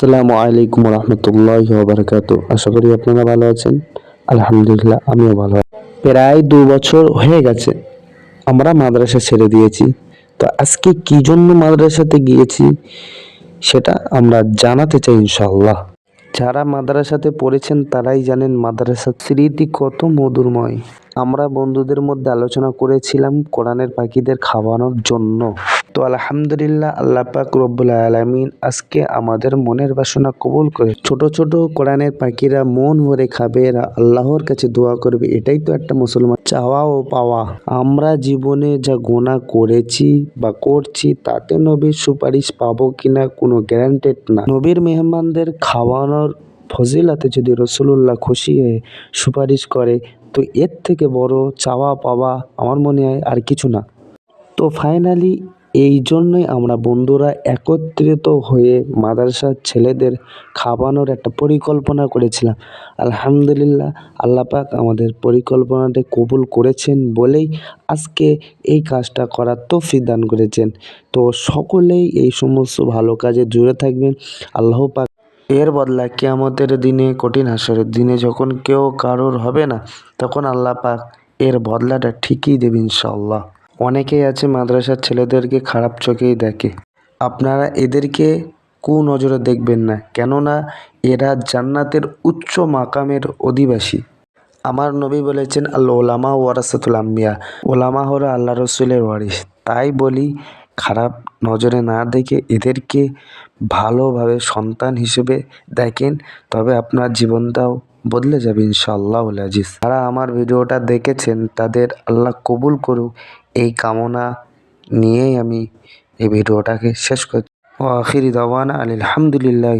আসসালামু আলাইকুম রহমতুল্লাহি ওয়া বারাকাতুহু। আশা করি আপনারা ভালো আছেন। আলহামদুলিল্লাহ আমিও ভালো আছি। প্রায় ২ বছর হয়ে গেছে আমরা মাদ্রাসা ছেড়ে দিয়েছি। তো আজকে কি জন্য মাদ্রাসাতে গিয়েছি সেটা আমরা জানাতে চাই ইনশাআল্লাহ। যারা মাদ্রাসাতে পড়েছেন তারাই জানেন মাদ্রাসার স্মৃতি কত মধুরময়। আমরা বন্ধুদের মধ্যে আলোচনা করেছিলাম কোরআনের পাখিদের খাওয়ানোর জন্য। তো আলহামদুলিল্লাহ আল্লাহ পাক রব্বুল আলামিন আজকে আমাদের মনের বাসনা কবুল করে। ছোট ছোট কোরআনের পাখিরা মন ভরে খাবে, এরা আল্লাহর কাছে দোয়া করবে, এটাই তো একটা মুসলমান চাওয়া ও পাওয়া। আমরা জীবনে যা গুনাহ করেছি বা করছি তাতে নবীর সুপারিশ পাবো কিনা কোনো গ্যারান্টেড না। নবীর মেহমানদের খাওয়ানোর ফজিলাতে যদি রাসূলুল্লাহ খুশি হয়ে সুপারিশ করে, তো এর থেকে বড় চাওয়া পাওয়া আমার মনে হয় আর কিছু না। তো ফাইনালি এই জন্যই আমরা বন্ধুরা একত্রিত হয়ে মাদ্রাসার ছেলেদের খাওয়ানোর একটা পরিকল্পনা করেছিলাম। আলহামদুলিল্লাহ আল্লাহ পাক আমাদের পরিকল্পনাটা কবুল করেছেন বলেই আজকে এই কাজটা করার তৌফিক দান করেছেন। তো সকলেই এই সমস্ত ভালো কাজে জুড়ে থাকবেন। আল্লাহ পাক এর বদলা কিয়ামতের দিনে, কঠিন হাসরের দিনে যখন কেউ কারোর হবে না, তখন আল্লাহ পাক এর বদলাটা ঠিকই দেবে ইনশাআল্লাহ। অনেকেই আছে মাদ্রাসার ছেলেদেরকে খারাপ চোখেই দেখে। আপনারা এদেরকে কুনজরে দেখবেন না, কেননা এরা জান্নাতের উচ্চ মাকামের অধিবাসী। আমার নবী বলেছেন আল ওলামা ওয়ারাসাতুল আম্বিয়া, ওলামা হলো আল্লাহ রসুলের ওয়ারিস। তাই বলি খারাপ নজরে না দেখে এদেরকে ভালোভাবে সন্তান হিসেবে দেখেন, তবে আপনার জীবনটাও বদলে যাবে ইনশাআল্লাহুল আজিজ। যারা আমার ভিডিওটা দেখেছেন তাদের আল্লাহ কবুল করুক, এই কামনা নিয়েই আমি এই ভিডিওটাকে শেষ করছি। ওয়া আখিরি দাওয়ানা আলহামদুলিল্লাহ।